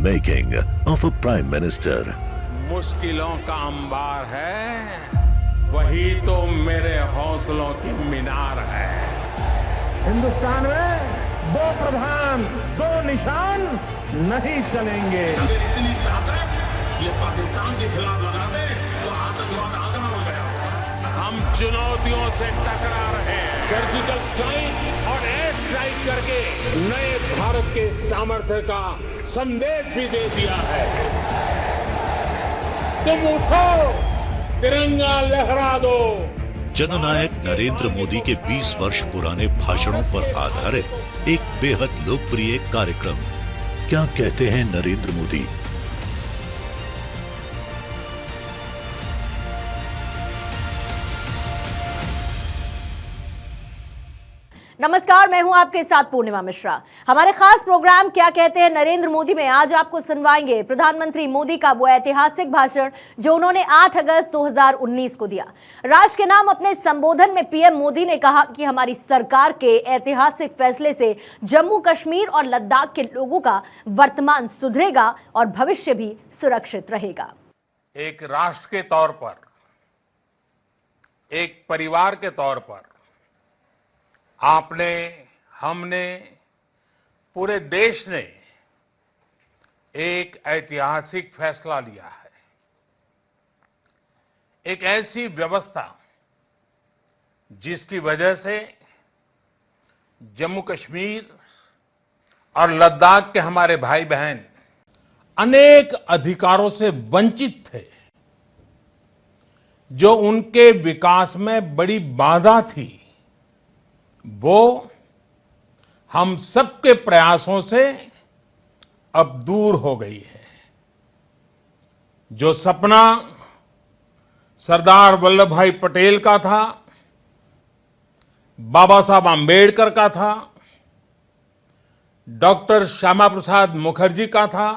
making of a Prime Minister. मुश्किलों का अंबार है, वही तो मेरे हौसलों की मीनार है। हिंदुस्तान में दो प्रधान, दो निशान नहीं चलेंगे। अगर इतनी ताकत ये पाकिस्तान के खिलाफ लगा दे तो आतंकवाद आगना हो गया। हम चुनौतियों से टकरा रहे हैं। सर्जिकल स्ट्राइक और एयर स्ट्राइक करके नए भारत के सामर्थ्य का संदेश भी दे दिया है। तुम उठो, तिरंगा लहरा दो। जननायक नरेंद्र मोदी के 20 वर्ष पुराने भाषणों पर आधारित एक बेहद लोकप्रिय कार्यक्रम क्या कहते हैं नरेंद्र मोदी। नमस्कार, मैं हूं आपके साथ पूर्णिमा मिश्रा। हमारे खास प्रोग्राम क्या कहते हैं नरेंद्र मोदी में आज आपको सुनवाएंगे प्रधानमंत्री मोदी का वो ऐतिहासिक भाषण जो उन्होंने 8 अगस्त 2019 को दिया। राष्ट्र के नाम अपने संबोधन में पीएम मोदी ने कहा कि हमारी सरकार के ऐतिहासिक फैसले से जम्मू कश्मीर और लद्दाख के लोगों का वर्तमान सुधरेगा और भविष्य भी सुरक्षित रहेगा। एक राष्ट्र के तौर पर, एक परिवार के तौर पर आपने, हमने, पूरे देश ने एक ऐतिहासिक फैसला लिया है। एक ऐसी व्यवस्था जिसकी वजह से जम्मू कश्मीर और लद्दाख के हमारे भाई बहन अनेक अधिकारों से वंचित थे, जो उनके विकास में बड़ी बाधा थी, वो हम सबके प्रयासों से अब दूर हो गई है। जो सपना सरदार वल्लभ भाई पटेल का था, बाबा साहब आम्बेडकर का था, डॉक्टर श्यामा प्रसाद मुखर्जी का था,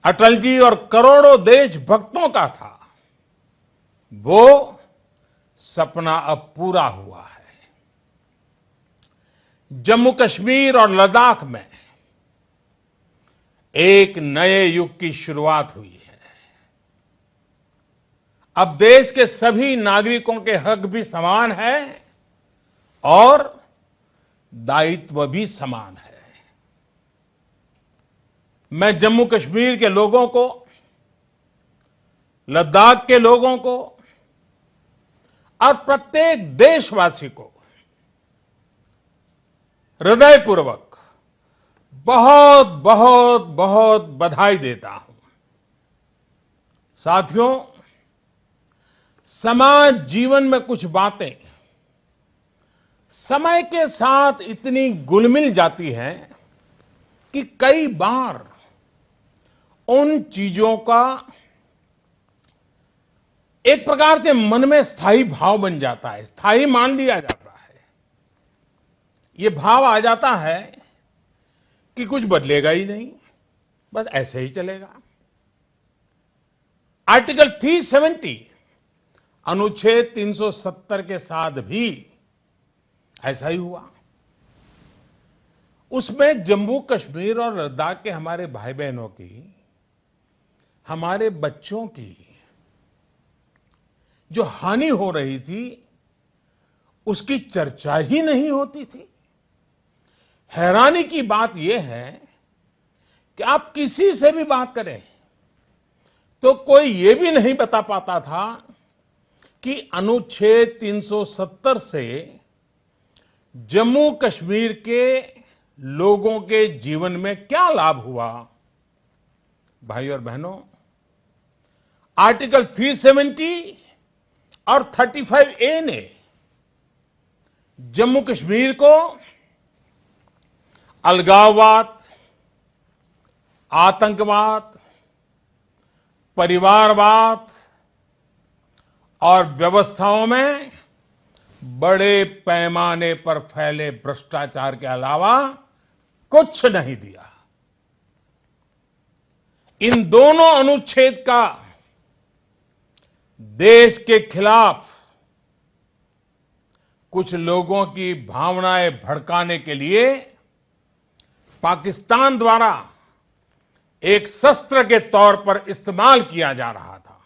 अटल जी और करोड़ों देशभक्तों का था, वो सपना अब पूरा हुआ है। जम्मू कश्मीर और लद्दाख में एक नए युग की शुरुआत हुई है। अब देश के सभी नागरिकों के हक भी समान है और दायित्व भी समान है। मैं जम्मू कश्मीर के लोगों को, लद्दाख के लोगों को और प्रत्येक देशवासी को हृदयपूर्वक बहुत बहुत बहुत बधाई देता हूं। साथियों, समाज जीवन में कुछ बातें समय के साथ इतनी घुल-मिल जाती हैं कि कई बार उन चीजों का एक प्रकार से मन में स्थायी भाव बन जाता है, स्थायी मान लिया जाता है। ये भाव आ जाता है कि कुछ बदलेगा ही नहीं, बस ऐसे ही चलेगा। आर्टिकल 370 अनुच्छेद 370 के साथ भी ऐसा ही हुआ। उसमें जम्मू कश्मीर और लद्दाख के हमारे भाई बहनों की, हमारे बच्चों की जो हानि हो रही थी, उसकी चर्चा ही नहीं होती थी। हैरानी की बात यह है कि आप किसी से भी बात करें तो कोई ये भी नहीं बता पाता था कि अनुच्छेद 370 से जम्मू कश्मीर के लोगों के जीवन में क्या लाभ हुआ। भाई और बहनों, आर्टिकल 370 और 35A ने जम्मू कश्मीर को अलगाववाद, आतंकवाद, परिवारवाद और व्यवस्थाओं में बड़े पैमाने पर फैले भ्रष्टाचार के अलावा कुछ नहीं दिया। इन दोनों अनुच्छेद का देश के खिलाफ कुछ लोगों की भावनाएं भड़काने के लिए पाकिस्तान द्वारा एक शस्त्र के तौर पर इस्तेमाल किया जा रहा था।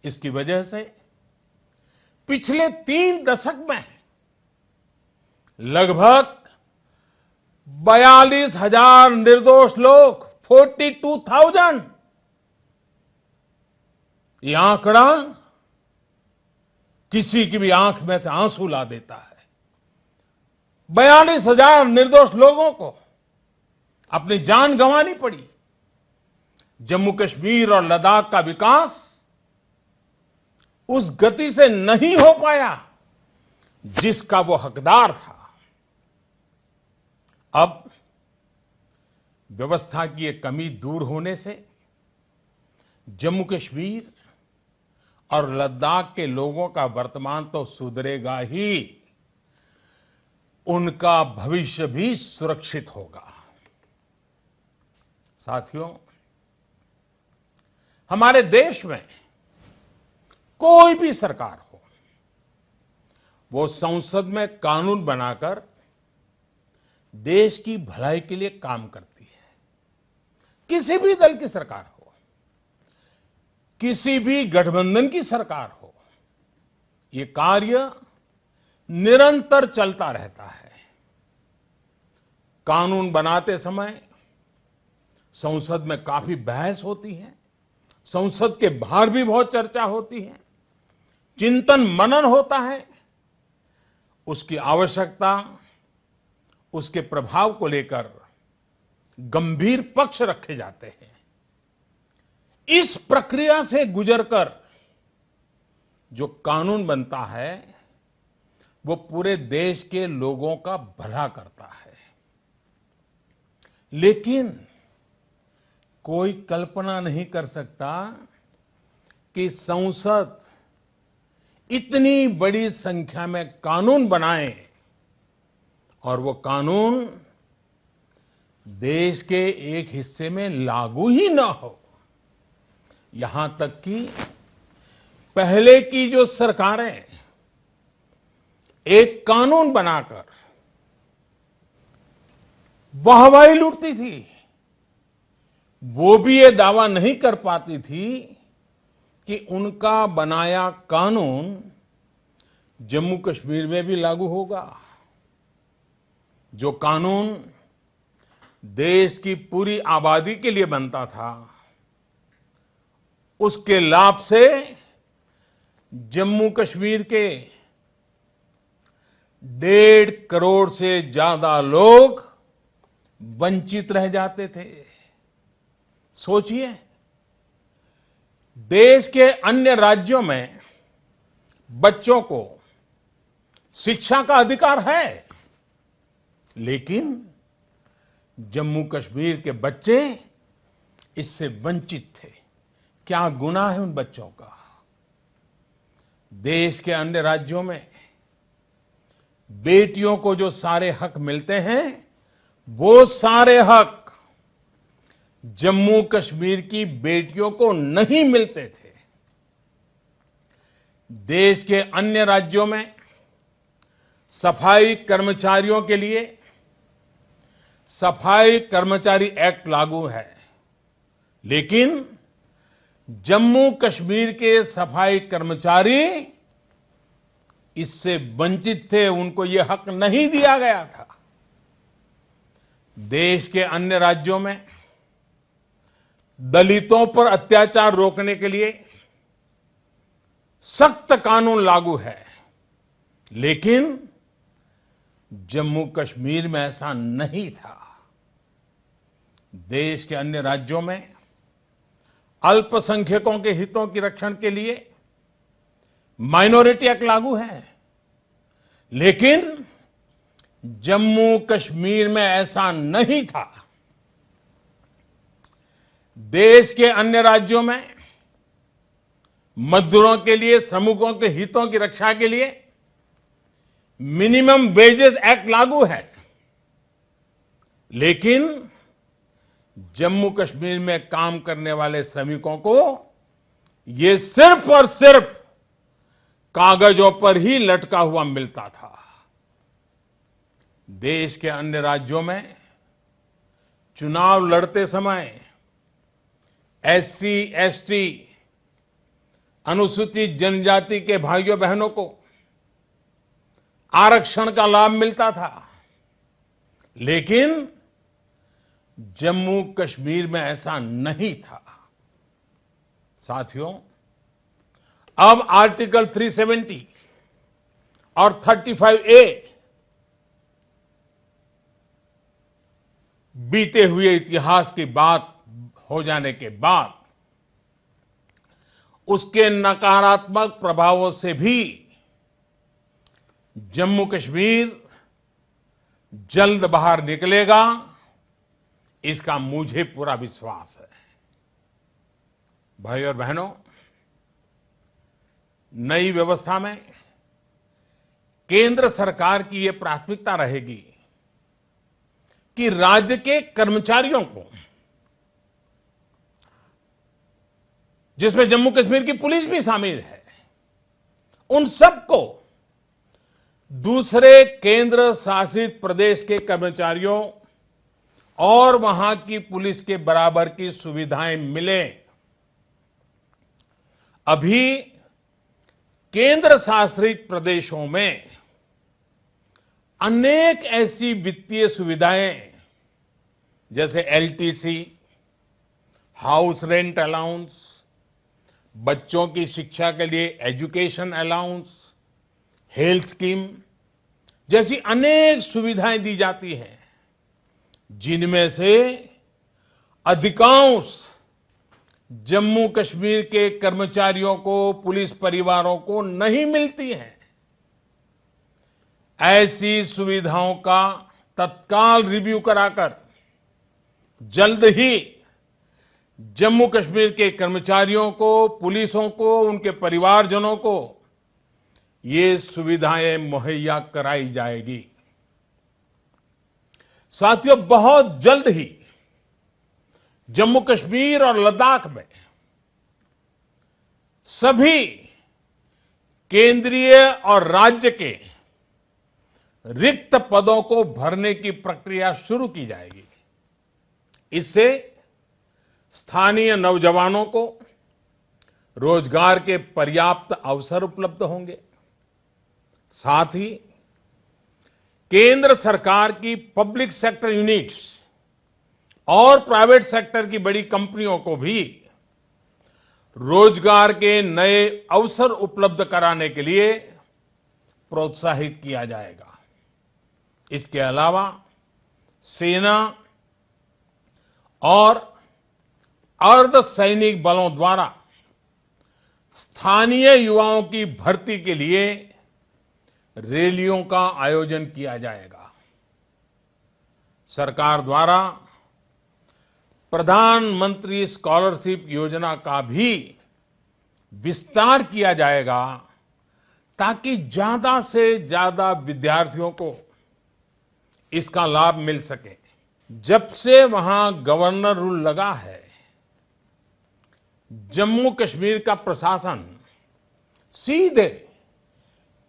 इसकी वजह से पिछले 3 दशक में लगभग 42,000 निर्दोष लोग, 42,000, ये आंकड़ा किसी की भी आंख में से आंसू ला देता है। 42,000 निर्दोष लोगों को अपनी जान गंवानी पड़ी। जम्मू कश्मीर और लद्दाख का विकास उस गति से नहीं हो पाया जिसका वो हकदार था। अब व्यवस्था की एक कमी दूर होने से जम्मू कश्मीर और लद्दाख के लोगों का वर्तमान तो सुधरेगा ही, उनका भविष्य भी सुरक्षित होगा। साथियों, हमारे देश में कोई भी सरकार हो, वो संसद में कानून बनाकर देश की भलाई के लिए काम करती है। किसी भी दल की सरकार हो, किसी भी गठबंधन की सरकार हो, ये कार्य निरंतर चलता रहता है। कानून बनाते समय संसद में काफी बहस होती है, संसद के बाहर भी बहुत चर्चा होती है, चिंतन मनन होता है, उसकी आवश्यकता, उसके प्रभाव को लेकर गंभीर पक्ष रखे जाते हैं। इस प्रक्रिया से गुजरकर जो कानून बनता है वो पूरे देश के लोगों का भला करता है। लेकिन कोई कल्पना नहीं कर सकता कि संसद इतनी बड़ी संख्या में कानून बनाए और वो कानून देश के एक हिस्से में लागू ही ना हो। यहां तक कि पहले की जो सरकारें एक कानून बनाकर वाहवाही लूटती थी, वो भी ये दावा नहीं कर पाती थी कि उनका बनाया कानून जम्मू कश्मीर में भी लागू होगा। जो कानून देश की पूरी आबादी के लिए बनता था, उसके लाभ से जम्मू कश्मीर के 1.5 करोड़ से ज्यादा लोग वंचित रह जाते थे। सोचिए, देश के अन्य राज्यों में बच्चों को शिक्षा का अधिकार है, लेकिन जम्मू कश्मीर के बच्चे इससे वंचित थे। क्या गुनाह है उन बच्चों का? देश के अन्य राज्यों में बेटियों को जो सारे हक मिलते हैं, वो सारे हक जम्मू कश्मीर की बेटियों को नहीं मिलते थे। देश के अन्य राज्यों में सफाई कर्मचारियों के लिए सफाई कर्मचारी एक्ट लागू है, लेकिन जम्मू कश्मीर के सफाई कर्मचारी इससे वंचित थे, उनको यह हक नहीं दिया गया था। देश के अन्य राज्यों में दलितों पर अत्याचार रोकने के लिए सख्त कानून लागू है, लेकिन जम्मू कश्मीर में ऐसा नहीं था। देश के अन्य राज्यों में अल्पसंख्यकों के हितों की रक्षण के लिए माइनॉरिटी एक्ट लागू है, लेकिन जम्मू कश्मीर में ऐसा नहीं था। देश के अन्य राज्यों में मजदूरों के लिए, श्रमिकों के हितों की रक्षा के लिए मिनिमम वेजेस एक्ट लागू है, लेकिन जम्मू कश्मीर में काम करने वाले श्रमिकों को ये सिर्फ और सिर्फ कागजों पर ही लटका हुआ मिलता था। देश के अन्य राज्यों में चुनाव लड़ते समय एससी, एसटी, अनुसूचित जनजाति के भाइयों बहनों को आरक्षण का लाभ मिलता था, लेकिन जम्मू कश्मीर में ऐसा नहीं था। साथियों, अब आर्टिकल 370 और 35A बीते हुए इतिहास की बात हो जाने के बाद उसके नकारात्मक प्रभावों से भी जम्मू कश्मीर जल्द बाहर निकलेगा, इसका मुझे पूरा विश्वास है। भाई और बहनों, नई व्यवस्था में केंद्र सरकार की यह प्राथमिकता रहेगी कि राज्य के कर्मचारियों को, जिसमें जम्मू कश्मीर की पुलिस भी शामिल है, उन सबको दूसरे केंद्र शासित प्रदेश के कर्मचारियों और वहां की पुलिस के बराबर की सुविधाएं मिले। अभी केंद्र शासित प्रदेशों में अनेक ऐसी वित्तीय सुविधाएं जैसे एलटीसी, हाउस रेंट अलाउंस, बच्चों की शिक्षा के लिए एजुकेशन अलाउंस, हेल्थ स्कीम जैसी अनेक सुविधाएं दी जाती हैं, जिनमें से अधिकांश जम्मू कश्मीर के कर्मचारियों को, पुलिस परिवारों को नहीं मिलती हैं। ऐसी सुविधाओं का तत्काल रिव्यू कराकर जल्द ही जम्मू कश्मीर के कर्मचारियों को, पुलिसों को, उनके परिवारजनों को ये सुविधाएं मुहैया कराई जाएगी। साथियों, बहुत जल्द ही जम्मू कश्मीर और लद्दाख में सभी केंद्रीय और राज्य के रिक्त पदों को भरने की प्रक्रिया शुरू की जाएगी। इससे स्थानीय नौजवानों को रोजगार के पर्याप्त अवसर उपलब्ध होंगे। साथ ही केंद्र सरकार की पब्लिक सेक्टर यूनिट्स और प्राइवेट सेक्टर की बड़ी कंपनियों को भी रोजगार के नए अवसर उपलब्ध कराने के लिए प्रोत्साहित किया जाएगा। इसके अलावा सेना और अर्ध सैनिक बलों द्वारा स्थानीय युवाओं की भर्ती के लिए रैलियों का आयोजन किया जाएगा। सरकार द्वारा प्रधानमंत्री स्कॉलरशिप योजना का भी विस्तार किया जाएगा ताकि ज्यादा से ज्यादा विद्यार्थियों को इसका लाभ मिल सके। जब से वहां गवर्नर रूल लगा है, जम्मू कश्मीर का प्रशासन सीधे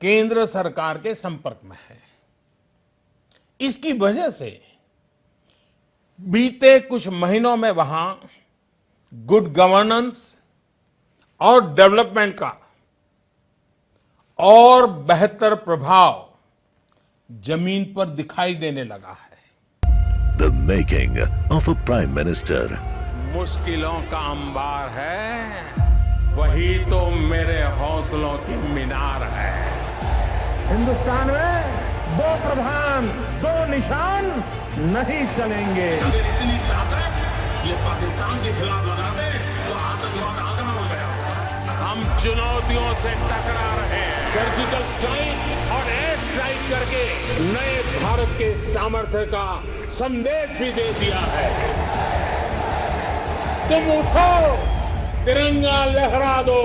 केंद्र सरकार के संपर्क में है। इसकी वजह से बीते कुछ महीनों में वहां गुड गवर्नेंस और डेवलपमेंट का और बेहतर प्रभाव जमीन पर दिखाई देने लगा है। The making of a prime minister. मुश्किलों का अंबार है, वही तो मेरे हौसलों की मीनार है। हिंदुस्तान में दो प्रधान, दो निशान नहीं चलेंगे। इतनी ताकत ये पाकिस्तान के खिलाफ लगा दे तो आतंकवाद आगना हो गया। हम चुनौतियों से टकरा रहे हैं। सर्जिकल स्ट्राइक और एयर स्ट्राइक करके नए भारत के सामर्थ्य का संदेश भी दे दिया है। तुम उठो, तिरंगा लहरा दो।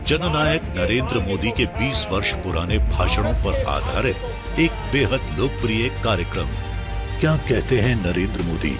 जननायक नरेंद्र मोदी के 20 वर्ष पुराने भाषणों पर आधारित एक बेहद लोकप्रिय कार्यक्रम क्या कहते हैं नरेंद्र मोदी